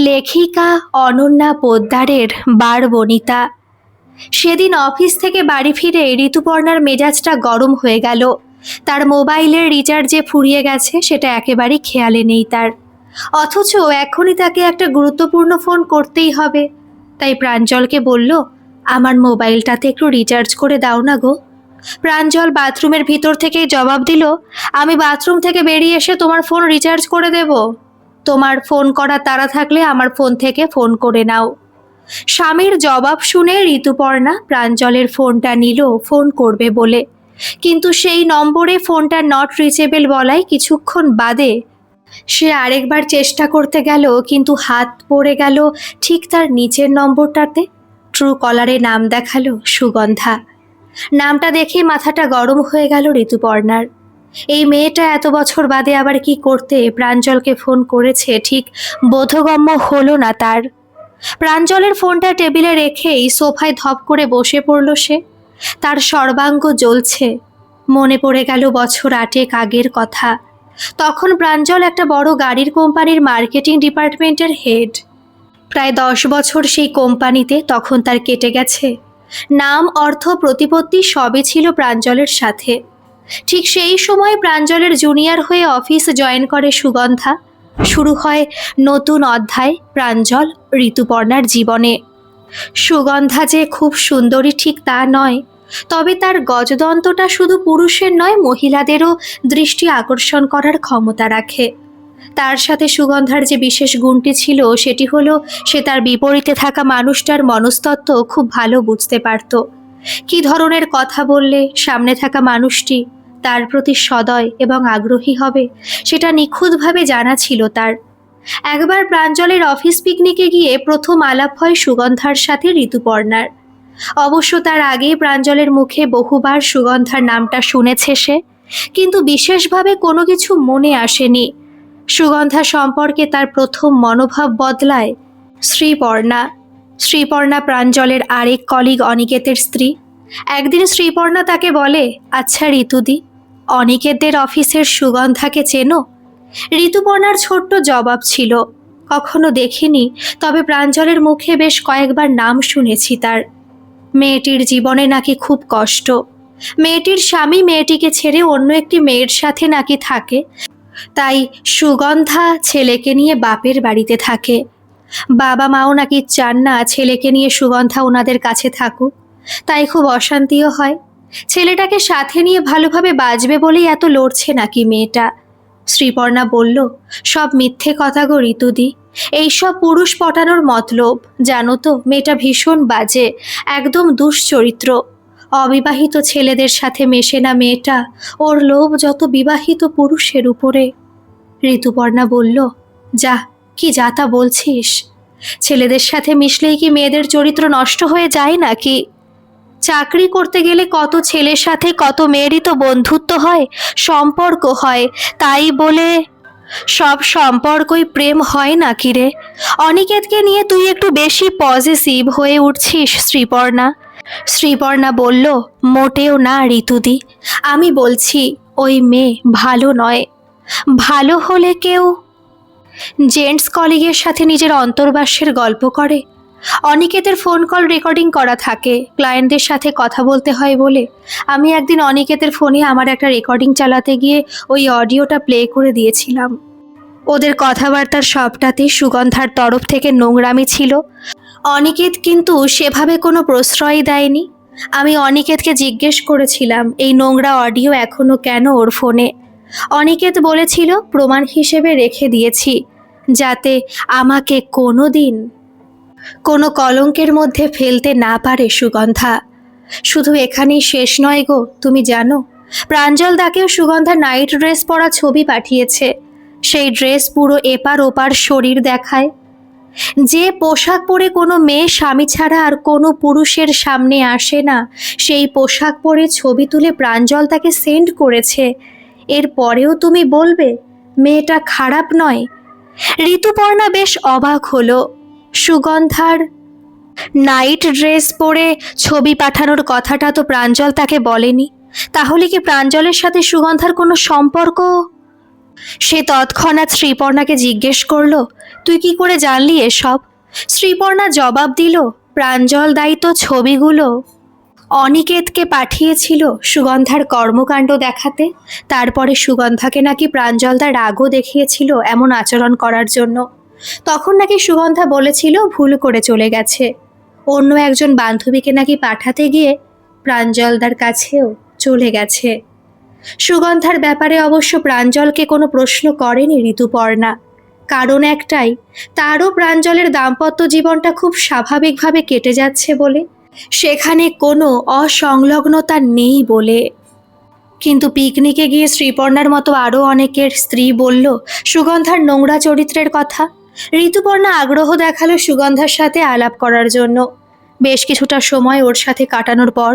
লেখিকা অনন্যা পোদ্দারের বারবনিতা। সেদিন অফিস থেকে বাড়ি ফিরে ঋতুপর্ণার মেজাজটা গরম হয়ে গেল। তার মোবাইলের রিচার্জে ফুরিয়ে গেছে, সেটা একেবারেই খেয়ালে নেই তার। অথচ এখনই তাকে একটা গুরুত্বপূর্ণ ফোন করতেই হবে। তাই প্রাঞ্জলকে বলল, আমার মোবাইলটাতে একটু রিচার্জ করে দাও না গো। প্রাঞ্জল বাথরুমের ভিতর থেকেই জবাব দিল, আমি বাথরুম থেকে বেরিয়ে এসে তোমার ফোন রিচার্জ করে দেব। তোমার ফোন করা তাড়া থাকলে আমার ফোন থেকে ফোন করে নাও। স্বামীর জবাব শুনে ঋতুপর্ণা প্রাঞ্জলের ফোনটা নিল ফোন করবে বলে, কিন্তু সেই নম্বরে ফোনটা নট রিচেবল বলায় কিছুক্ষণ বাদে সে আরেকবার চেষ্টা করতে গেল, কিন্তু হাত পড়ে গেল ঠিক তার নিচের নম্বরটাতে। ট্রু কলারে নাম দেখালো সুগন্ধা। নামটা দেখে মাথাটা গরম হয়ে গেল ঋতুপর্ণার। এই মেয়েটা এত বছর বাদে আবার কি করতে প্রাঞ্জলকে ফোন করেছে ঠিক বোধগম্য হলো না তার। প্রাঞ্জলের ফোনটা টেবিলে রেখেই সোফায় ধপ করে বসে পড়ল সে। তার সর্বাঙ্গ জ্বলছে। মনে পড়ে গেল বছর 8 আগের কথা। তখন প্রাঞ্জল একটা বড় গাড়ির কোম্পানির মার্কেটিং ডিপার্টমেন্টের হেড। প্রায় 10 বছর সেই কোম্পানিতে তখন তার কেটে গেছে। নাম, অর্থ, প্রতিপত্তি সবই ছিল প্রাঞ্জলের সাথে। ঠিক সেই সময় প্রাঞ্জলের জুনিয়র হয়ে অফিস জয়েন করে সুগন্ধা। শুরু হয় নতুন অধ্যায় প্রাঞ্জল ঋতুপর্ণার জীবনে। সুগন্ধা যে খুব সুন্দরী ঠিক তা নয়, তবে তার গজদন্তটা শুধু পুরুষের নয়, মহিলাদেরও দৃষ্টি আকর্ষণ করার ক্ষমতা রাখে। তার সাথে সুগন্ধার যে বিশেষ গুণটি ছিল সেটি হলো সে তার বিপরীতে থাকা মানুষটার মনস্তত্ত্ব খুব ভালো বুঝতে পারত। কী ধরনের কথা বললে সামনে থাকা মানুষটি তার প্রতি সদয় এবং আগ্রহী হবে সেটা নিখুঁতভাবে জানা ছিল তার। একবার প্রাঞ্জলের অফিস পিকনিকে গিয়ে প্রথম আলাপ হয় সুগন্ধার সাথে ঋতুপর্ণার। অবশ্য তার আগেই প্রাঞ্জলের মুখে বহুবার সুগন্ধার নামটা শুনেছে সে, কিন্তু বিশেষভাবে কোনো কিছু মনে আসেনি। সুগন্ধা সম্পর্কে তার প্রথম মনোভাব বদলায় শ্রীপর্ণা। শ্রীপর্ণা প্রাঞ্জলের আরেক কলিগ অনিকেতের স্ত্রী। একদিন শ্রীপর্ণা তাকে বলে, আচ্ছা ঋতুদি, অনিকেতদের অফিসের সুগন্ধাকে চেনো? ঋতুপর্ণার ছোট্ট জবাব ছিল, কখনো দেখিনি, তবে প্রাঞ্জলের মুখে বেশ কয়েকবার নাম শুনেছি তার। মেয়েটির জীবনে নাকি খুব কষ্ট। মেয়েটির স্বামী মেয়েটিকে ছেড়ে অন্য একটি মেয়ের সাথে নাকি থাকে, তাই সুগন্ধা ছেলেকে নিয়ে বাপের বাড়িতে থাকে। বাবা মাও নাকি চান না ছেলেকে নিয়ে সুগন্ধা ওনাদের কাছে থাকুক, তাই খুব অশান্তিও হয়। ছেলেটাকে সাথে নিয়ে ভালোভাবে বাঁচবে বলেই এত লড়ছে নাকি মেয়েটা। শ্রীপর্ণা বলল, সব মিথ্যে কথা গো ঋতুদি, এইসব পুরুষ পটানোর মতলব। জানো তো, মেয়েটা ভীষণ বাজে, একদম দুশ্চরিত্র। অবিবাহিত ছেলেদের সাথে মেশে না মেয়েটা, ওর লোভ যত বিবাহিত পুরুষের উপরে। ঋতুপর্ণা বলল, যা, কি যা তা বলছিস? ছেলেদের সাথে মিশলেই কি মেয়েদের চরিত্র নষ্ট হয়ে যায় নাকি? চাকরি করতে গেলে কত ছেলের সাথে কত মেয়েরই তো বন্ধুত্ব হয়, সম্পর্ক হয়, তাই বলে সব সম্পর্কই প্রেম হয় নাকি রে? অনিকেতকে নিয়ে তুই একটু বেশি পজিটিভ হয়ে উঠছিস শ্রীপর্ণা। শ্রীপর্ণা বলল, মোটেও না ঋতুদি, আমি বলছি ওই মেয়ে ভালো নয়। ভালো হলে কেউ জেন্টস কলিগের সাথে নিজের অন্তর্বাসের গল্প করে। অনিকেতের ফোন কল রেকর্ডিং করা থাকে, ক্লায়েন্টদের সাথে কথা বলতে হয় বলে। আমি একদিন অনিকেতের ফোনে আমার একটা রেকর্ডিং চালাতে গিয়ে ওই অডিওটা প্লে করে দিয়েছিলাম। ওদের কথাবার্তার সবটাতেই সুগন্ধার তরফ থেকে নোংরামি ছিল। অনিকেত কিন্তু সেভাবে কোনো প্রশ্রয় দেয়নি। আমি অনিকেতকে জিজ্ঞেস করেছিলাম এই নোংরা অডিও এখনো কেন ওর ফোনে। অনিকেত বলেছিল, প্রমাণ হিসেবে রেখে দিয়েছি, যাতে আমাকে কোনো দিন কোনো কলঙ্কের মধ্যে ফেলতে না পারে সুগন্ধা। শুধু এখানেই শেষ নয় গো, তুমি জানো প্রাঞ্জল দাকেও সুগন্ধা নাইট ড্রেস পরা ছবি পাঠিয়েছে। সেই ড্রেস পুরো এপার ওপার শরীর দেখায়। যে পোশাক পরে কোনো মেয়ে স্বামী ছাড়া আর কোনো পুরুষের সামনে আসে না, সেই পোশাক পরে ছবি তুলে প্রাঞ্জল তাকে সেন্ড করেছে। এর পরেও তুমি বলবে মেয়েটা খারাপ নয়? ঋতুপর্ণা বেশ অবাক হলো। সুগন্ধার নাইট ড্রেস পরে ছবি পাঠানোর কথাটা তো প্রাঞ্জল তাকে বলেনি। তাহলে কি প্রাঞ্জলের সাথে সুগন্ধার কোনো সম্পর্ক? সে তৎক্ষণাৎ শ্রীপর্ণাকে জিজ্ঞেস করল, তুই কি করে জানলি এসব? শ্রীপর্ণা জবাব দিল, প্রাঞ্জল দায়ী তো ছবিগুলো অনিকেতকে পাঠিয়েছিল সুগন্ধার কর্মকাণ্ড দেখাতে। তারপরে সুগন্ধাকে নাকি প্রাঞ্জলদা রাগও দেখিয়েছিল এমন আচরণ করার জন্য। তখন নাকি সুগন্ধা বলেছিল ভুল করে চলে গেছে। অন্য একজন বান্ধবীকে নাকি পাঠাতে গিয়ে প্রাঞ্জলদার কাছেও চলে গেছে। সুগন্ধার ব্যাপারে অবশ্য প্রাঞ্জলকে কোনো প্রশ্ন করেনি ঋতুপর্ণা। কারণ একটাই, তারও প্রাঞ্জলের দাম্পত্য জীবনটা খুব স্বাভাবিকভাবে কেটে যাচ্ছে বলে, সেখানে কোনো অসংলগ্নতা নেই বলে। কিন্তু পিকনিকে গিয়ে শ্রীপর্ণার মতো আরও অনেকের স্ত্রী বলল সুগন্ধার নোংরা চরিত্রের কথা। ঋতুপর্ণা আগ্রহ দেখালো সুগন্ধার সাথে আলাপ করার জন্য। বেশ কিছুটা সময় ওর সাথে কাটানোর পর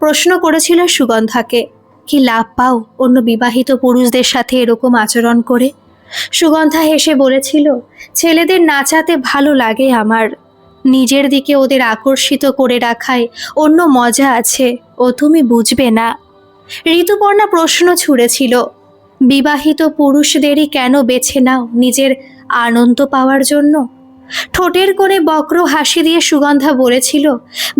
প্রশ্ন করেছিল সুগন্ধাকে, কি লাভ পাও অন্য বিবাহিত পুরুষদের সাথে এরকম আচরণ করে? সুগন্ধা হেসে বলেছিল, ছেলেদের নাচাতে ভালো লাগে আমার। নিজের দিকে ওদের আকর্ষিত করে রাখায় অন্য মজা আছে, ও তুমি বুঝবে না। ঋতুপর্ণা প্রশ্ন ছুঁড়েছিল, বিবাহিত পুরুষদেরই কেন বেছে নাও নিজের আনন্দ পাওয়ার জন্য? ঠোঁটের কোণে বক্র হাসি দিয়ে সুগন্ধা বলেছিল,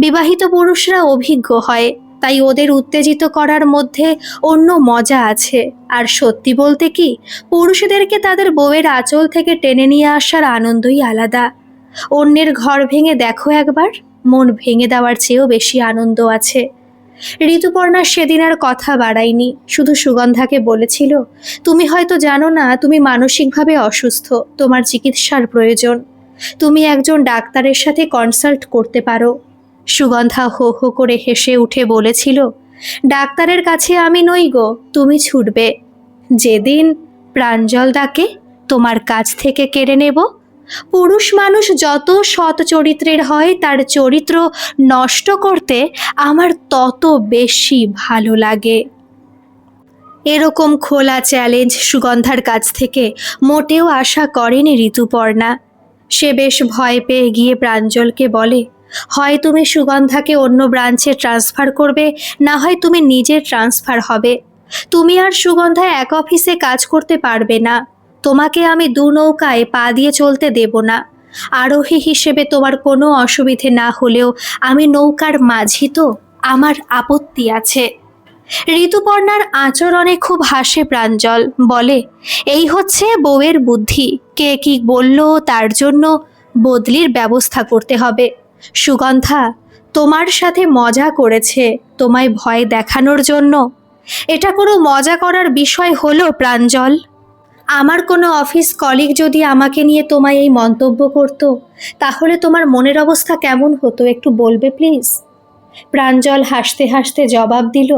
বিবাহিত পুরুষরা অভিজ্ঞ হয়, তাই ওদের উত্তেজিত করার মধ্যে অন্য মজা আছে। আর সত্যি বলতে কি, পুরুষদেরকে তাদের বউয়ের আঁচল থেকে টেনে নিয়ে আসার আনন্দই আলাদা। অন্যের ঘর ভেঙে দেখো একবার, মন ভেঙে দেওয়ার চেয়েও বেশি আনন্দ আছে। ঋতুপর্ণা সেদিন আর কথা বাড়ায়নি, শুধু সুগন্ধাকে বলেছিল, তুমি হয়তো জানো না তুমি মানসিকভাবে অসুস্থ, তোমার চিকিৎসার প্রয়োজন। তুমি একজন ডাক্তারের সাথে কনসাল্ট করতে পারো। সুগন্ধা হো হো করে হেসে উঠে বলেছিল, ডাক্তারের কাছে আমি নই গো, তুমি ছুটবে। যেদিন প্রাঞ্জল ডাকে তোমার কাছ থেকে কেড়ে নেব। পুরুষ মানুষ যত সৎ চরিত্রের হয় তার চরিত্র নষ্ট করতে আমার তত বেশি ভালো লাগে। এরকম খোলা চ্যালেঞ্জ সুগন্ধার কাছ থেকে মোটেও আশা করেনি ঋতুপর্ণা। সে বেশ ভয় পেয়ে গিয়ে প্রাঞ্জলকে বলে, হয় তুমি সুগন্ধাকে অন্য ব্রাঞ্চে ট্রান্সফার করবে, না হয় তুমি নিজে ট্রান্সফার হবে। তুমি আর সুগন্ধা এক অফিসে কাজ করতে পারবে না। তোমাকে আমি দু নৌকায় পা দিয়ে চলতে দেব না। আরোহী হিসেবে তোমার কোনো অসুবিধে না হলেও আমি নৌকার মাঝি তো, আমার আপত্তি আছে। ঋতুপর্ণার আচরণে খুব হাসে প্রাঞ্জল, বলে, এই হচ্ছে বউয়ের বুদ্ধি। কে কি বলল তার জন্য বদলির ব্যবস্থা করতে হবে। সুগন্ধা তোমার সাথে মজা করেছে তোমায় ভয় দেখানোর জন্য। এটা কোনো মজা করার বিষয় হলো প্রাঞ্জল? আমার কোনো অফিস কলিগ যদি আমাকে নিয়ে তোমায় এই মন্তব্য করতো, তাহলে তোমার মনের অবস্থা কেমন হতো একটু বলবে প্লিজ? প্রাঞ্জল হাসতে হাসতে জবাব দিল,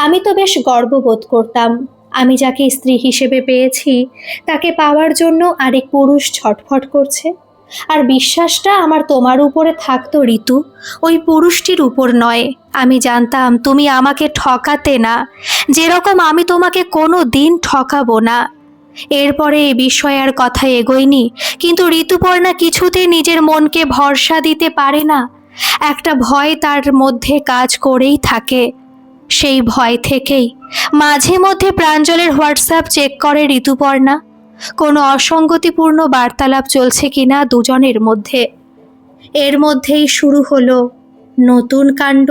আমি তো বেশ গর্ববোধ করতাম। আমি যাকে স্ত্রী হিসেবে পেয়েছি তাকে পাওয়ার জন্য আরেক পুরুষ ছটফট করছে। আর বিশ্বাসটা আমার তোমার উপরে থাকতো ঋতু, ওই পুরুষটির উপর নয়। আমি জানতাম তুমি আমাকে ঠকাতে না, যেরকম আমি তোমাকে কোনো দিন ঠকাবো না। এরপরে এ বিষয়ে আর কথা এগোয়নি, কিন্তু ঋতুপর্ণা কিছুতেই নিজের মনকে ভরসা দিতে পারে না। একটা ভয় তার মধ্যে কাজ করেই থাকে। সেই ভয় থেকেই মাঝে মধ্যে প্রাঞ্জলের হোয়াটসঅ্যাপ চেক করে ঋতুপর্ণা, কোনো অসঙ্গতিপূর্ণ বার্তালাপ চলছে কিনা দুজনের মধ্যে। এর মধ্যেই শুরু হলো নতুন কাণ্ড।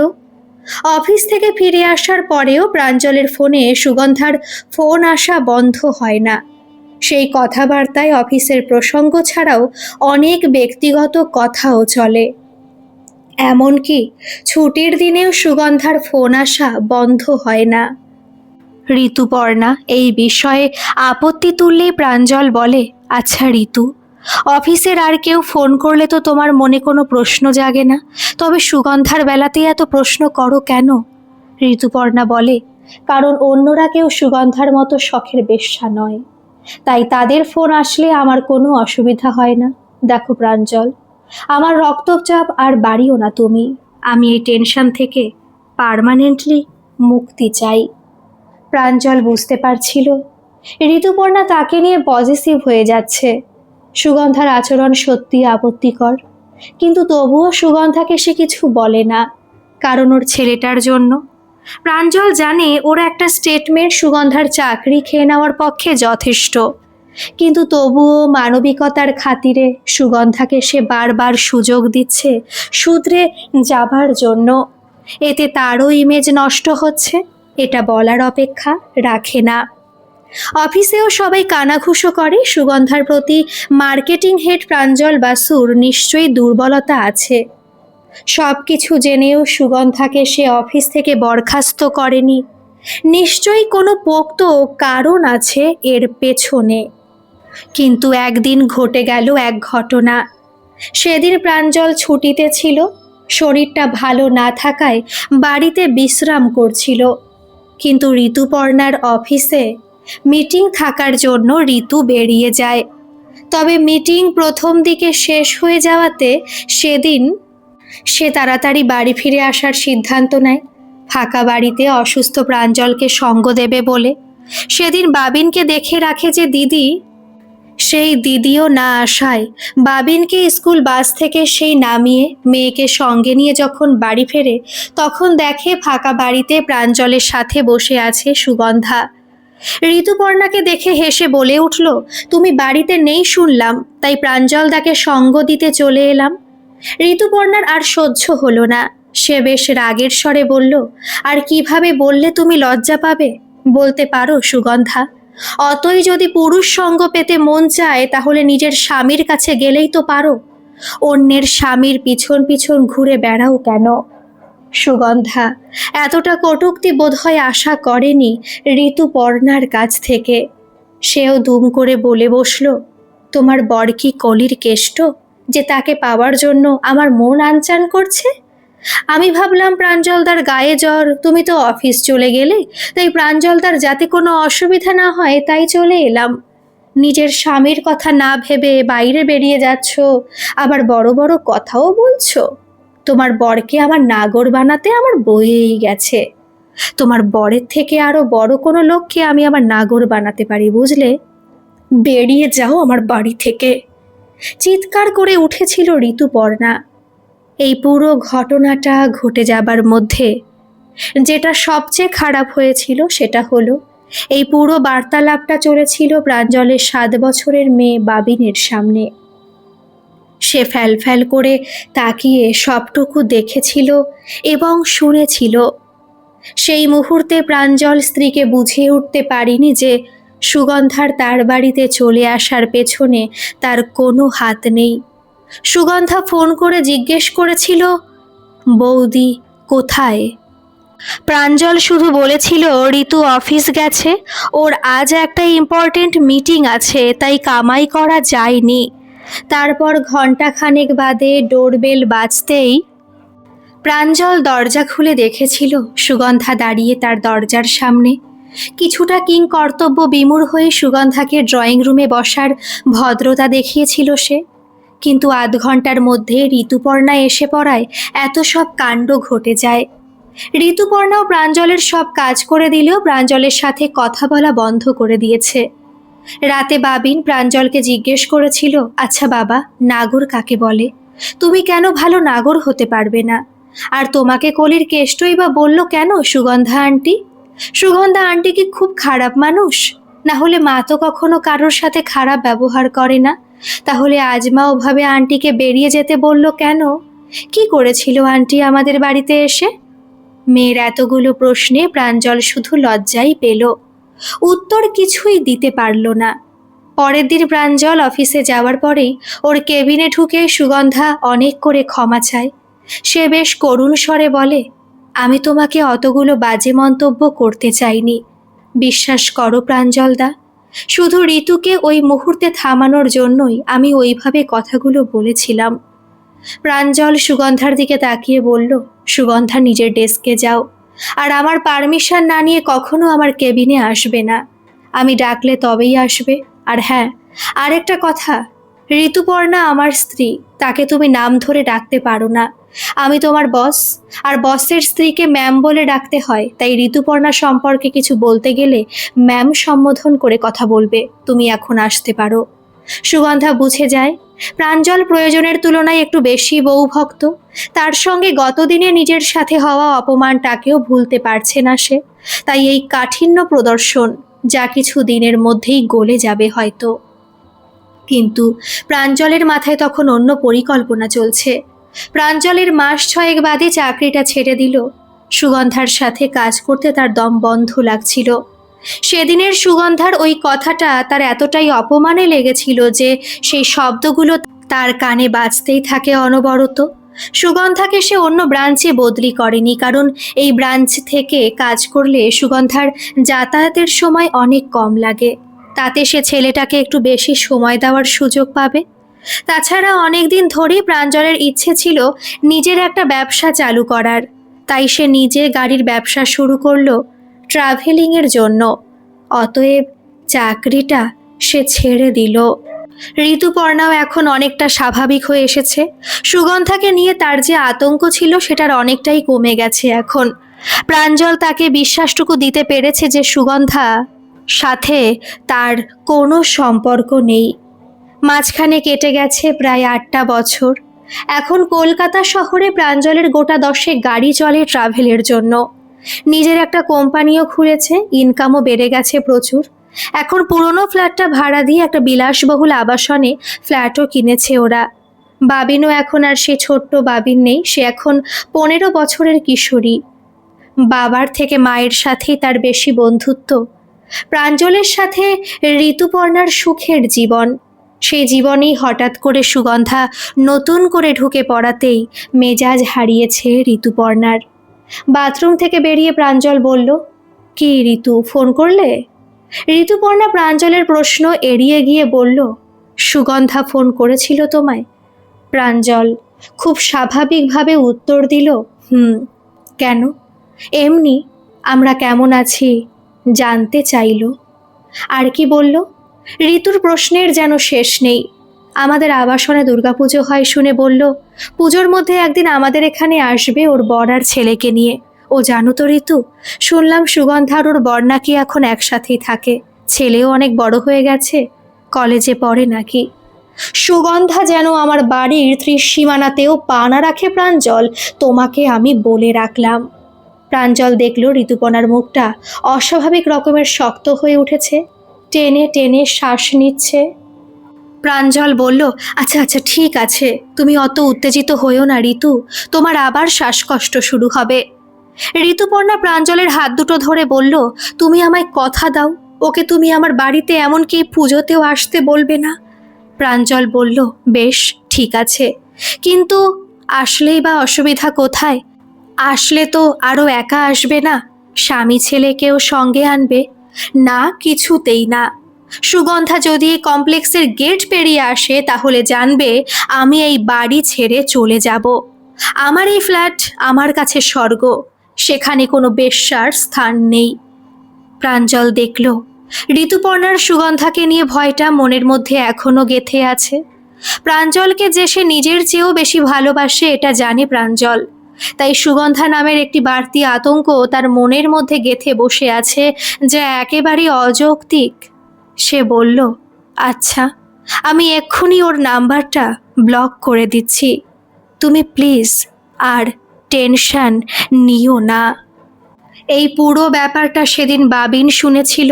অফিস থেকে ফিরে আসার পরেও প্রাঞ্জলের ফোনে সুগন্ধার ফোন আসা বন্ধ হয় না। সেই কথাবার্তায় অফিসের প্রসঙ্গ ছাড়াও অনেক ব্যক্তিগত কথাও চলে। এমনকি ছুটির দিনেও সুগন্ধার ফোন আসা বন্ধ হয় না। ঋতুপর্ণা এই বিষয়ে আপত্তি তুললেই প্রাঞ্জল বলে, আচ্ছা ঋতু, অফিসের আর কেউ ফোন করলে তো তোমার মনে কোনো প্রশ্ন জাগে না, তবে সুগন্ধার বেলাতে এত প্রশ্ন করো কেন? ঋতুপর্ণা বলে, কারণ অন্যরা কেউ সুগন্ধার মতো শখের বেশ্যা নয়, তাই তাদের ফোন আসলে আমার কোনো অসুবিধা হয় না। দেখো প্রাঞ্জল, আমার রক্তচাপ আর বাড়িও না তুমি। আমি এই টেনশন থেকে পার্মানেন্টলি মুক্তি চাই। প্রাঞ্জল বুঝতে পারছিল ঋতুপর্ণা তাকে নিয়ে পজিটিভ হয়ে যাচ্ছে। সুগন্ধার আচরণ সত্যি আপত্তিকর, কিন্তু তবুও সুগন্ধাকে সে কিছু বলে না, কারণ ওর ছেলেটার জন্য। প্রাঞ্জল জানে ওর একটা স্টেটমেন্ট সুগন্ধার চাকরি খেয়ে নেওয়ার পক্ষে যথেষ্ট। কিন্তু তবুও মানবিকতার খাতিরে সুগন্ধাকে সে বারবার সুযোগ দিচ্ছে শুধরে যাবার জন্য। এতে তারও ইমেজ নষ্ট হচ্ছে, এটা বলার অপেক্ষা রাখে না। অফিসেও সবাই কানাঘুষো করে সুগন্ধার প্রতি। মার্কেটিং হেড প্রাঞ্জল বাসুর নিশ্চয়ই দুর্বলতা আছে। সব কিছু জেনেও সুগন্ধাকে সে অফিস থেকে বরখাস্ত করেনি। নিশ্চয়ই কোনো পোক্ত কারণ আছে এর পেছনে। কিন্তু একদিন ঘটে গেল এক ঘটনা। সেদিন প্রাঞ্জল ছুটিতে ছিল, শরীরটা ভালো না থাকায় বাড়িতে বিশ্রাম করছিল। কিন্তু ঋতুপর্ণার অফিসে মিটিং থাকার জন্য ঋতু বেরিয়ে যায়। তবে মিটিং প্রথম দিকে শেষ হয়ে যাওয়াতে সেদিন সে তাড়াতাড়ি বাড়ি ফিরে আসার সিদ্ধান্ত নেয়, ফাঁকা বাড়িতে অসুস্থ প্রাঞ্জলকে সঙ্গ দেবে বলে। সেদিন বাবিনকে দেখে রাখে যে দিদি, সেই দিদিও না আসায় বাবিনকে স্কুল বাস থেকে সেই নামিয়ে মেয়েকে সঙ্গে নিয়ে যখন বাড়ি ফেরে, তখন দেখে ফাঁকা বাড়িতে প্রাঞ্জলের সাথে বসে আছে সুগন্ধা। ঋতুপর্ণাকে দেখে হেসে বলে উঠল, তুমি বাড়িতে নেই শুনলাম, তাই প্রাঞ্জলদাকে সঙ্গ দিতে চলে এলাম। ঋতুপর্ণার আর সহ্য হলো না, সে বেশ রাগের স্বরে বলল, আর কিভাবে বললে তুমি লজ্জা পাবে? বলতে পারো সুগন্ধা? অতই যদি পুরুষ সঙ্গ পেতে মন চায় তাহলে নিজের স্বামীর কাছে গেলেই তো পারো। অন্যের স্বামীর পিছন পিছন ঘুরে বেড়াও কেন? সুগন্ধা এতটা কটূক্তি বোধহয় আশা করেনি ঋতুপর্ণার কাছ থেকে। সেও দুম করে বলে বসল, তোমার বর কি কলির কেষ্ট যে তাকে পাওয়ার জন্য আমার মন আনচান করছে? আমি ভাবলাম প্রাঞ্জলদার গায়ে জ্বর, তুমি তো অফিস চলে গেলে, তাই প্রাঞ্জলদার যাতে কোনো অসুবিধা না হয় তাই চলে এলাম। নিজের স্বামীর কথা না ভেবে বাইরে বেরিয়ে যাচ্ছ, আবার বড় বড় কথাও বলছো। তোমার বরকে আমার নাগর বানাতে আমার বয়েই গেছে। তোমার বরের থেকে আরো বড় কোনো লোককে আমি আমার নাগর বানাতে পারি, বুঝলে? বেরিয়ে যাও আমার বাড়ি থেকে, চিৎকার করে উঠেছিল ঋতুপর্ণা। এই পুরো ঘটনাটা ঘটে যাবার মধ্যে যেটা সবচেয়ে খারাপ হয়েছিল সেটা হলো এই পুরো বার্তালাপটা চলেছিল প্রাঞ্জলের 7 বছরের মেয়ে বাবিনের সামনে। সে ফ্যাল করে তাকিয়ে সবটুকু দেখেছিল এবং শুনেছিল। সেই মুহূর্তে প্রাঞ্জল স্ত্রীকে বুঝিয়ে উঠতে পারিনি যে সুগন্ধার তার বাড়িতে চলে আসার পেছনে তার কোনো হাত নেই। সুগন্ধা ফোন করে জিজ্ঞেস করেছিল, বৌদি কোথায়? প্রাঞ্জল শুধু বলেছিল ঋতু অফিস গেছে, ওর আজ একটা ইম্পর্টেন্ট মিটিং আছে, তাই কামাই করা যায়নি। তারপর ঘণ্টাখানেক বাদে ডোরবেল বাজতেই প্রাঞ্জল দরজা খুলে দেখেছিল সুগন্ধা দাঁড়িয়ে তার দরজার সামনে। কিছুটা কিংকর্তব্য বিমূঢ় হয়ে সুগন্ধাকে ড্রয়িং রুমে বসার ভদ্রতা দেখিয়েছিল সে। কিন্তু আধ ঘন্টার মধ্যে ঋতুপর্ণা এসে পড়ায় এত সব কাণ্ড ঘটে যায়। ঋতুপর্ণাও প্রাঞ্জলের সব কাজ করে দিলেও প্রাঞ্জলের সাথে কথা বলা বন্ধ করে দিয়েছে। রাতে বাবিন প্রাঞ্জলকে জিজ্ঞেস করেছিল, আচ্ছা বাবা, নাগর কাকে বলে? তুমি কেন ভালো নাগর হতে পারবে না? আর তোমাকে কলির কেষ্টই বা বলল কেন সুগন্ধা আন্টি? সুগন্ধা আন্টি কি খুব খারাপ মানুষ? না হলে মা তো কখনো কারোর সাথে খারাপ ব্যবহার করে না। তাহলে আজ মা ওভাবে আন্টিকে বেরিয়ে যেতে বলল কেন? কি করেছিল আন্টি আমাদের বাড়িতে এসে? মেয়ের এতগুলো প্রশ্নে প্রাঞ্জল শুধু লজ্জাই পেল, উত্তর কিছুই দিতে পারল না। পরের দিন প্রাঞ্জল অফিসে যাওয়ার পরেই ওর কেবিনে ঢুকে সুগন্ধা অনেক করে ক্ষমা চায়। সে বেশ করুণ স্বরে বলে, আমি তোমাকে অতগুলো বাজে মন্তব্য করতে চাইনি। বিশ্বাস করো প্রাঞ্জলদা, শুধু ঋতুকে ওই মুহূর্তে থামানোর জন্যই আমি ওইভাবে কথাগুলো বলেছিলাম। প্রাঞ্জল সুগন্ধার দিকে তাকিয়ে বলল, সুগন্ধা নিজের ডেস্কে যাও, আর আমার পারমিশন না নিয়ে কখনো আমার কেবিনে আসবে না। আমি ডাকলে তবেই আসবে। আর হ্যাঁ, আরেকটা কথা, ঋতুপর্ণা আমার স্ত্রী, তাকে তুমি নাম ধরে ডাকতে পারো না। আমি তোমার বস, আর বসের স্ত্রীকে ম্যাম বলে ডাকতে হয়, তাই ঋতুপর্ণা সম্পর্কে কিছু বলতে গেলে ম্যাম সম্বোধন করে কথা বলবে। তুমি এখন আসতে পারো। সুগন্ধা বুঝে যায় প্রাঞ্জল প্রয়োজনের তুলনায় একটু বেশি বউভক্ত। তার সঙ্গে গতদিনে নিজের সাথে হওয়া অপমানটাকেও ভুলতে পারছে না সে। তাই এই কাঠিন্য প্রদর্শন যা কিছু দিনের মধ্যেই গলে যাবে হয়তো। কিন্তু প্রাঞ্জলের মাথায় তখন অন্য পরিকল্পনা চলছে। প্রাঞ্জলের মাস 6 বাদে চাকরিটা ছেড়ে দিল। সুগন্ধার সাথে কাজ করতে তার দম বন্ধ লাগছিল। সেদিনের সুগন্ধার ওই কথাটা তার এতটাই অপমানে লেগেছিল যে সেই শব্দগুলো তার কানে বাজতেই থাকে অনবরত। সুগন্ধাকে সে অন্য ব্রাঞ্চে বদলি করেনি, কারণ এই ব্রাঞ্চ থেকে কাজ করলে সুগন্ধার যাতায়াতের সময় অনেক কম লাগে। তাতে সে ছেলেটাকে একটু বেশি সময় দেওয়ার সুযোগ পাবে। তাছাড়া অনেক দিন ধরেই প্রাঞ্জলের ইচ্ছে ছিল নিজের একটা ব্যবসা চালু করার। তাই সে নিজে গাড়ির ব্যবসা শুরু করলো ট্রাভেলিংয়ের জন্য। অতএব চাকরিটা সে ছেড়ে দিল। ঋতুপর্ণাও এখন অনেকটা স্বাভাবিক হয়ে এসেছে। সুগন্ধাকে নিয়ে তার যে আতঙ্ক ছিল সেটার অনেকটাই কমে গেছে এখন। প্রাঞ্জল তাকে বিশ্বাসটুকু দিতে পেরেছে যে সুগন্ধা সাথে তার কোনো সম্পর্ক নেই। মাঝখানে কেটে গেছে প্রায় 8টা বছর। এখন কলকাতা শহরে প্রাঞ্জলের গোটা 10 গাড়ি চলে ট্রাভেলের জন্য। নিজের একটা কোম্পানিও খুলেছে, ইনকামও বেড়ে গেছে প্রচুর। এখন পুরনো ফ্ল্যাটটা ভাড়া দিয়ে একটা বিলাসবহুল আবাসনে ফ্ল্যাটও কিনেছে ওরা। বাবিনও এখন আর সে ছোট্ট বাবিন নেই, সে এখন 15 বছরের কিশোরী। বাবার থেকে মায়ের সাথেই তার বেশি বন্ধুত্ব। প্রাঞ্জলের সাথে ঋতুপর্ণার সুখের জীবন। সেই জীবনেই হঠাৎ করে সুগন্ধা নতুন করে ঢুকে পড়াতেই মেজাজ হারিয়েছে ঋতুপর্ণার। বাথরুম থেকে বেরিয়ে প্রাঞ্জল বলল, কি ঋতু, ফোন করলে? ঋতুপর্ণা প্রাঞ্জলের প্রশ্ন এড়িয়ে গিয়ে বলল, সুগন্ধা ফোন করেছিল তোমায়? প্রাঞ্জল খুব স্বাভাবিকভাবে উত্তর দিল, কেন? এমনি আমরা কেমন আছি জানতে চাইল। আর কি বলল? ঋতুর প্রশ্নের যেন শেষ নেই। আমাদের আবাসনে দুর্গাপুজো হয় শুনে বলল, পুজোর মধ্যে একদিন আমাদের এখানে আসবে ওর বর আর ছেলেকে নিয়ে। ও জানো তো ঋতু, শুনলাম সুগন্ধার ওর বর নাকি এখন একসাথেই থাকে, ছেলেও অনেক বড় হয়ে গেছে, কলেজে পড়ে নাকি। সুগন্ধা যেন আমার বাড়ির ত্রিসীমানাতেও পা না রাখে প্রাঞ্জল, তোমাকে আমি বলে রাখলাম। প্রাঞ্জল দেখল ঋতুপর্ণার মুখটা অস্বাভাবিক রকমের শক্ত হয়ে উঠেছে, টেনে টেনে শ্বাস নিচ্ছে। প্রাঞ্জল বলল, আচ্ছা আচ্ছা ঠিক আছে, তুমি অত উত্তেজিত হয়েও না ঋতু, তোমার আবার শ্বাসকষ্ট শুরু হবে। ঋতুপর্ণা প্রাঞ্জলের হাত দুটো ধরে বলল, তুমি আমায় কথা দাও, ওকে তুমি আমার বাড়িতে এমনকি পুজোতেও আসতে বলবে না। প্রাঞ্জল বলল, বেশ ঠিক আছে, কিন্তু আসলেই বা অসুবিধা কোথায়? আসলে তো আরও একা আসবে না, স্বামী ছেলেকেও সঙ্গে আনবে। না, কিছুতেই না। সুগন্ধা যদি এই কমপ্লেক্সের গেট পেরিয়ে আসে তাহলে জানবে আমি এই বাড়ি ছেড়ে চলে যাব। আমার এই ফ্ল্যাট আমার কাছে স্বর্গ, সেখানে কোনো বেশ্যার স্থান নেই। প্রাঞ্জল দেখল ঋতুপর্ণার সুগন্ধাকে নিয়ে ভয়টা মনের মধ্যে এখনো গেঁথে আছে। প্রাঞ্জলকে যে সে নিজের চেয়েও বেশি ভালোবাসে এটা জানে প্রাঞ্জল, তাই সুগন্ধা নামের একটি বাড়তি আতঙ্ক তার মনের মধ্যে গেঁথে বসে আছে, যা একেবারেই অযৌক্তিক। সে বলল, আচ্ছা, আমি এক্ষুনি ওর নাম্বারটা ব্লক করে দিচ্ছি, তুমি প্লিজ আর টেনশন নিও না। এই পুরো ব্যাপারটা সেদিন বাবিন শুনেছিল।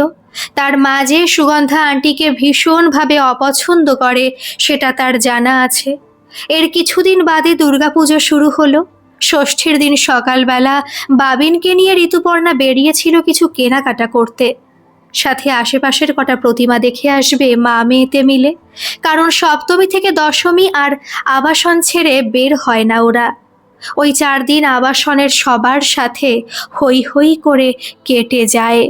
তার মা যে সুগন্ধা আন্টিকে ভীষণভাবে অপছন্দ করে সেটা তার জানা আছে। এর কিছুদিন বাদে দুর্গাপুজো শুরু হলো। ষষ্ঠীর দিন সকালবেলা বাবিনকে নিয়ে ঋতুপর্ণা বেরিয়েছিল কিছু কেনাকাটা করতে। সাথে আশেপাশের কটা প্রতিমা দেখে আসবে মা মেয়েতে মিলে, কারণ সপ্তমী থেকে দশমী আর আবাসন ছেড়ে বের হয় না ওরা। ওই 4 দিন আবাসনের সবার সাথে হৈ হৈ করে কেটে যায়।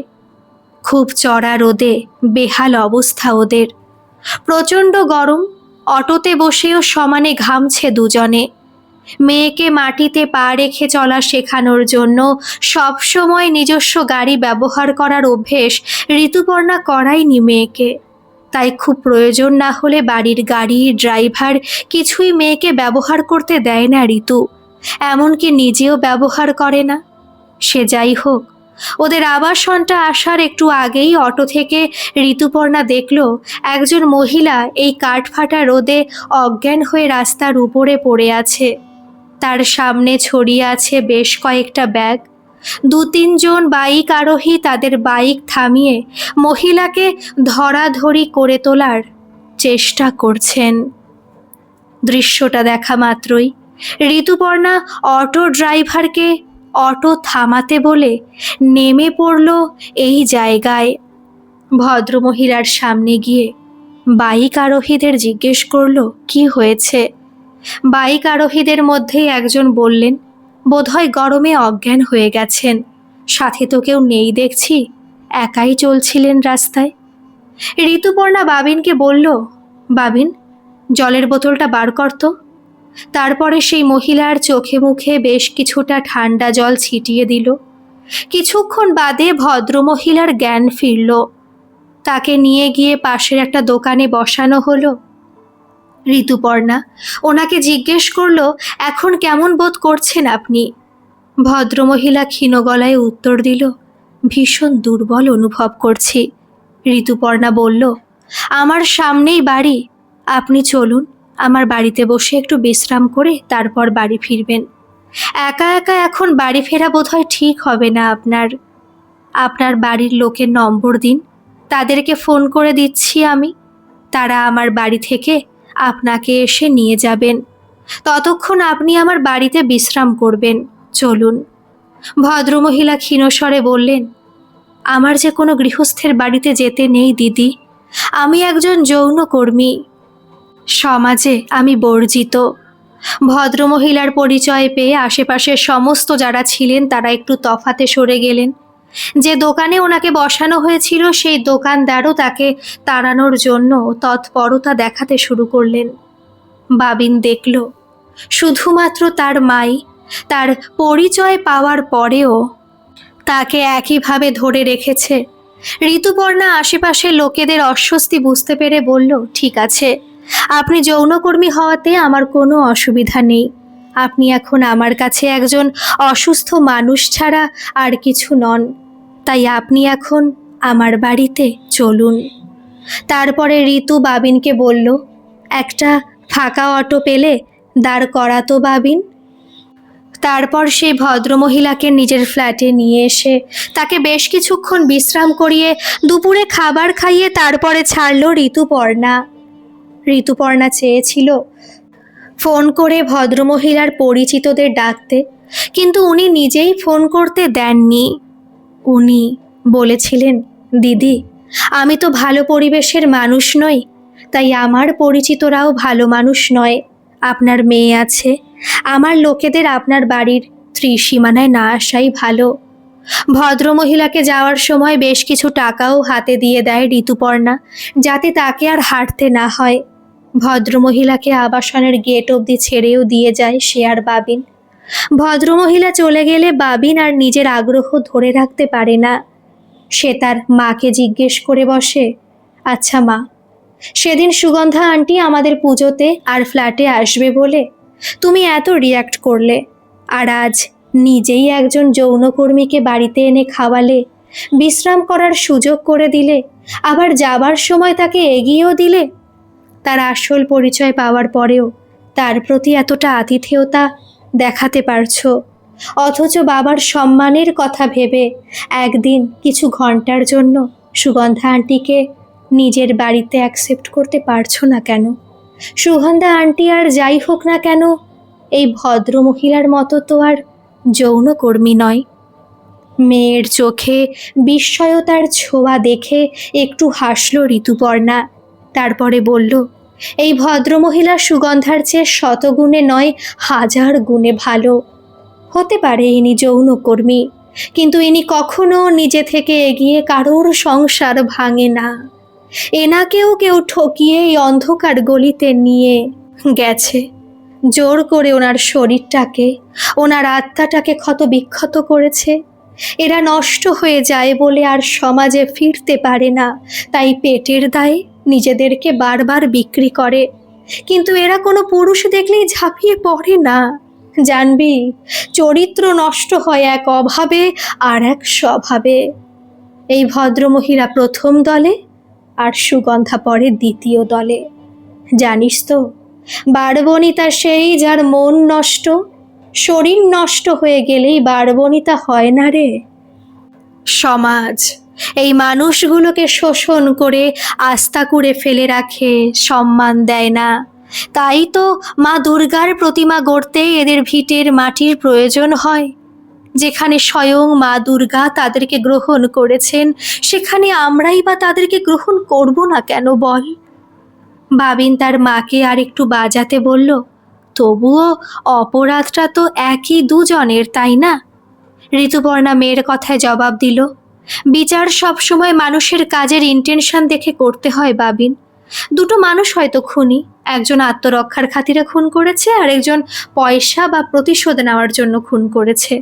খুব চড়া রোদে বেহাল অবস্থা ওদের। প্রচণ্ড গরম, অটোতে বসেও সমানে ঘামছে দুজনে। মেয়েকে মাটিতে পা রেখে চলা শেখানোর জন্য সবসময় নিজস্ব গাড়ি ব্যবহার করার অভ্যেস ঋতুপর্ণা করায়নি মেয়েকে। তাই খুব প্রয়োজন না হলে বাড়ির গাড়ি, ড্রাইভার কিছুই মেয়েকে ব্যবহার করতে দেয় না ঋতু, এমনকি নিজেও ব্যবহার করে না। সে যাই হোক, ওদের আবাসনটা আসার একটু আগেই অটো থেকে ঋতুপর্ণা দেখল একজন মহিলা এই কাঠফাটা রোদে অজ্ঞান হয়ে রাস্তার উপরে পড়ে আছে। তার সামনে ছড়িয়ে আছে বেশ কয়েকটা ব্যাগ। 2-3 জন বাইক আরোহী তাদের বাইক থামিয়ে মহিলাকে ধরাধরি করে তোলার চেষ্টা করছেন। দৃশ্যটা দেখা মাত্রই ঋতুপর্ণা অটো ড্রাইভারকে অটো থামাতে বলে নেমে পড়ল এই জায়গায়। ভদ্রমহিলার সামনে গিয়ে বাইক আরোহীদের জিজ্ঞেস করল কি হয়েছে। বাইক আরোহীদের মধ্যেই একজন বললেন, বোধহয় গরমে অজ্ঞান হয়ে গেছেন, সাথে তো কেউ নেই দেখছি, একাই চলছিলেন রাস্তায়। ঋতুপর্ণা বাবিনকে বলল, বাবিন, জলের বোতলটা বার করতো। তারপরে সেই মহিলার চোখে মুখে বেশ কিছুটা ঠান্ডা জল ছিটিয়ে দিল। কিছুক্ষণ বাদে ভদ্রমহিলার জ্ঞান ফিরল। তাকে নিয়ে গিয়ে পাশের একটা দোকানে বসানো হলো। ঋতুপর্ণা ওনাকে জিজ্ঞেস করলো, এখন কেমন বোধ করছেন আপনি? ভদ্রমহিলা ক্ষীণ গলায় উত্তর দিল, ভীষণ দুর্বল অনুভব করছি। ঋতুপর্ণা বলল, আমার সামনেই বাড়ি, আপনি চলুন, আমার বাড়িতে বসে একটু বিশ্রাম করে তারপর বাড়ি ফিরবেন। একা একা এখন বাড়ি ফেরা বোধহয় ঠিক হবে না আপনার। আপনার বাড়ির লোকের নম্বর দিন, তাদেরকে ফোন করে দিচ্ছি আমি, তারা আমার বাড়ি থেকে আপনাকে এসে নিয়ে যাবেন। ততক্ষণ আপনি আমার বাড়িতে বিশ্রাম করবেন, চলুন। ভদ্রমহিলা ক্ষীণস্বরে বললেন, আমার যে কোনো গৃহস্থের বাড়িতে যেতে নেই দিদি, আমি একজন যৌনকর্মী, সমাজে আমি বর্জিত। ভদ্রমহিলার পরিচয় পেয়ে আশেপাশের সমস্ত যারা ছিলেন তারা একটু তফাতে সরে গেলেন। যে দোকানে ওনাকে বসানো হয়েছিল সেই দোকানদারও তাকে তাড়ানোর জন্য তৎপরতা দেখাতে শুরু করলেন। বাবিন দেখল শুধুমাত্র তার মাই তার পরিচয় পাওয়ার পরেও তাকে একইভাবে ধরে রেখেছে। ঋতুপর্ণা আশেপাশের লোকেদের অস্বস্তি বুঝতে পেরে বলল, ঠিক আছে, আপনি যৌনকর্মী হওয়াতে আমার কোনো অসুবিধা নেই। আপনি এখন আমার কাছে একজন অসুস্থ মানুষ ছাড়া আর কিছু নন, তাই আপনি এখন আমার বাড়িতে চলুন। তারপরে ঋতু বাবিনকে বলল, একটা ফাঁকা অটো পেলে দাঁড় করাতো বাবিন। তারপর সেই ভদ্রমহিলাকে নিজের ফ্ল্যাটে নিয়ে এসে তাকে বেশ কিছুক্ষণ বিশ্রাম করিয়ে দুপুরে খাবার খাইয়ে তারপরে ছাড়ল ঋতুপর্ণা। ঋতুপর্ণা চেয়েছিল ফোন করে ভদ্রমহিলার পরিচিতদের ডাকতে, কিন্তু উনি নিজেই ফোন করতে দেননি। উনি বলেছিলেন, দিদি, আমি তো ভালো পরিবেশের মানুষ নই, তাই আমার পরিচিতরাও ভালো মানুষ নয়। আপনার মেয়ে আছে, আমার লোকেদের আপনার বাড়ির ত্রিসীমানায় না আসাই ভালো। ভদ্রমহিলাকে যাওয়ার সময় বেশ কিছু টাকাও হাতে দিয়ে দেয় ঋতুপর্ণা, যাতে তাকে আর হাঁটতে না হয়। ভদ্রমহিলাকে আবাসনের গেট অবধি ছেড়েও দিয়ে যায় সে আর বাবিন। ভদ্রমহিলা চলে গেলে বাবিন আর নিজের আগ্রহ ধরে রাখতে পারে না। সে তার মাকে জিজ্ঞেস করে বসে, আচ্ছা মা, সেদিন সুগন্ধা আন্টি আমাদের পুজোতে আর ফ্ল্যাটে আসবে বলে তুমি এত রিয়্যাক্ট করলে, আর আজ নিজেই একজন যৌনকর্মীকে বাড়িতে এনে খাওয়ালে, বিশ্রাম করার সুযোগ করে দিলে, আবার যাবার সময় তাকে এগিয়েও দিলে। তার আসল পরিচয় পাওয়ার পরেও তার প্রতি এতটা আতিথেয়তা দেখাতে পারছো, অথচ বাবার সম্মানের কথা ভেবে একদিন কিছু ঘন্টার জন্য সুগন্ধা আন্টিকে নিজের বাড়িতে অ্যাকসেপ্ট করতে পারছো না কেন? সুগন্ধা আন্টি আর যাই হোক না কেন, এই ভদ্রমহিলার মতো তো আর যৌনকর্মী নয়। মেয়ের চোখে বিস্ময়তার ছোঁয়া দেখে একটু হাসল ঋতুপর্ণা। তারপরে বলল, এই ভদ্রমহিলা সুগন্ধার চেয়ে শতগুণে নয় হাজার গুণে ভালো। হতে পারে ইনি যৌনকর্মী, কিন্তু ইনি কখনো নিজে থেকে এগিয়ে কারোর সংসার ভাঙে না। এনাকেও কেউ ঠকিয়ে এই অন্ধকার গলিতে নিয়ে গেছে, জোর করে ওনার শরীরটাকে, ওনার আত্মাটাকে ক্ষত বিক্ষত করেছে। এরা নষ্ট হয়ে যায় বলে আর সমাজে ফিরতে পারে না, তাই পেটের দায়ে নিজেদেরকে বারবার বিক্রি করে। কিন্তু এরা কোনো পুরুষ দেখলেই ঝাঁপিয়ে পড়ে না। জানবি, চরিত্র নষ্ট হয় এক অভাবে আর এক স্বভাবে। এই ভদ্রমহিলা প্রথম দলে আর সুগন্ধা পরে দ্বিতীয় দলে। জানিস তো, বারবনিতা সেই যার মন নষ্ট, শরীর নষ্ট হয়ে গেলেই বারবনিতা হয় না রে। সমাজ এই মানুষগুলোকে শোষণ করে আস্থা করে ফেলে রাখে, সম্মান দেয় না। তাই তো মা দুর্গার প্রতিমা গড়তে এদের ভিটের মাটির প্রয়োজন হয়। যেখানে স্বয়ং মা দুর্গা তাদেরকে গ্রহণ করেছেন, সেখানে আমরাই বা তাদেরকে গ্রহণ করব না কেন বল? বাবিন তার মাকে আর একটু বাজাতে বলল, তবুও অপরাধটা তো একই দুজনের, তাই না? ঋতুপর্ণা মেয়ের কথায় জবাব দিল, বিচার সবসময় মানুষের কাজের ইন্টেনশন দেখে করতে হয় বাবিন। দুটো মানুষ হয়তো খুনি, একজন আত্মরক্ষার খাতিরে খুন করেছে, আর একজন পয়সা বা প্রতিশোধ নেওয়ার জন্য খুন করেছে।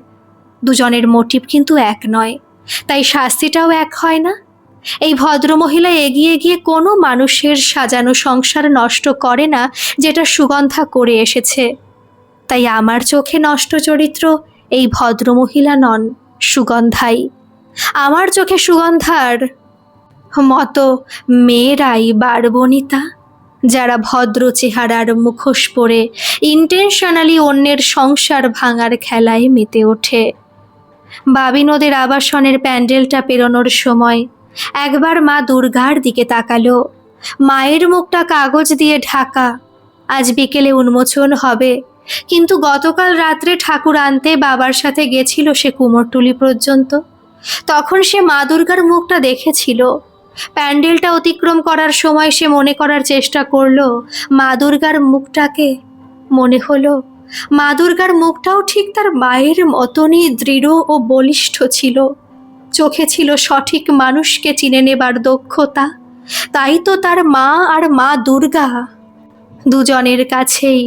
দুজনের মোটিভ কিন্তু এক নয়, তাই শাস্তিটাও এক হয় না। এই ভদ্রমহিলা এগিয়ে গিয়ে কোনো মানুষের সাজানো সংসার নষ্ট করে না, যেটা সুগন্ধা করে এসেছে। তাই আমার চোখে নষ্ট চরিত্র এই ভদ্রমহিলা নন, সুগন্ধাই। আমার চোখে সুগন্ধার মতো মেয়েরাই বারবনিতা, যারা ভদ্র চেহারার মুখোশ পরে ইন্টেনশনালি অন্যের সংসার ভাঙার খেলায় মেতে ওঠে। বাবিন ওদের আবাসনের প্যান্ডেলটা পেরোনোর সময় একবার মা দুর্গার দিকে তাকালো। মায়ের মুখটা কাগজ দিয়ে ঢাকা, আজ বিকেলে উন্মোচন হবে, কিন্তু গতকাল রাত্রে ঠাকুর আনতে বাবার সাথে গেছিল সে কুমোরটুলি পর্যন্ত। তখন সে মা দুর্গার মুখটা দেখেছিল। প্যান্ডেলটা অতিক্রম করার সময় সে মনে করার চেষ্টা করলো মা দুর্গার মুখটাকে। মনে হলো মা দুর্গার মুখটাও ঠিক তার মায়ের মতনই দৃঢ় ও বলিষ্ঠ ছিল। চোখে ছিল সঠিক মানুষকে চিনে নেবার দক্ষতা। তাই তো তার মা আর মা দুর্গা দুজনের কাছেই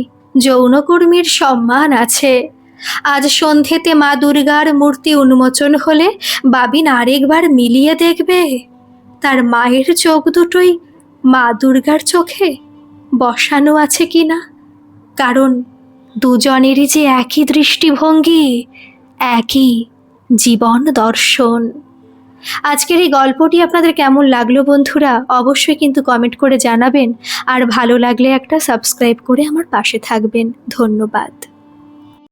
যৌনকর্মীর সম্মান আছে। আজ সন্ধেতে মা দুর্গার মূর্তি উন্মোচন হলে বাবিন আরেকবার মিলিয়ে দেখবে তার মায়ের চোখ দুটোই মা দুর্গার চোখে বসানো আছে কিনা। কারণ দুজনেরই যে একই দৃষ্টিভঙ্গি, একই জীবন দর্শন। আজকের এই গল্পটি আপনাদের কেমন লাগলো বন্ধুরা, অবশ্যই কিন্তু কমেন্ট করে জানাবেন। আর ভালো লাগলে একটা সাবস্ক্রাইব করে আমার পাশে থাকবেন। ধন্যবাদ।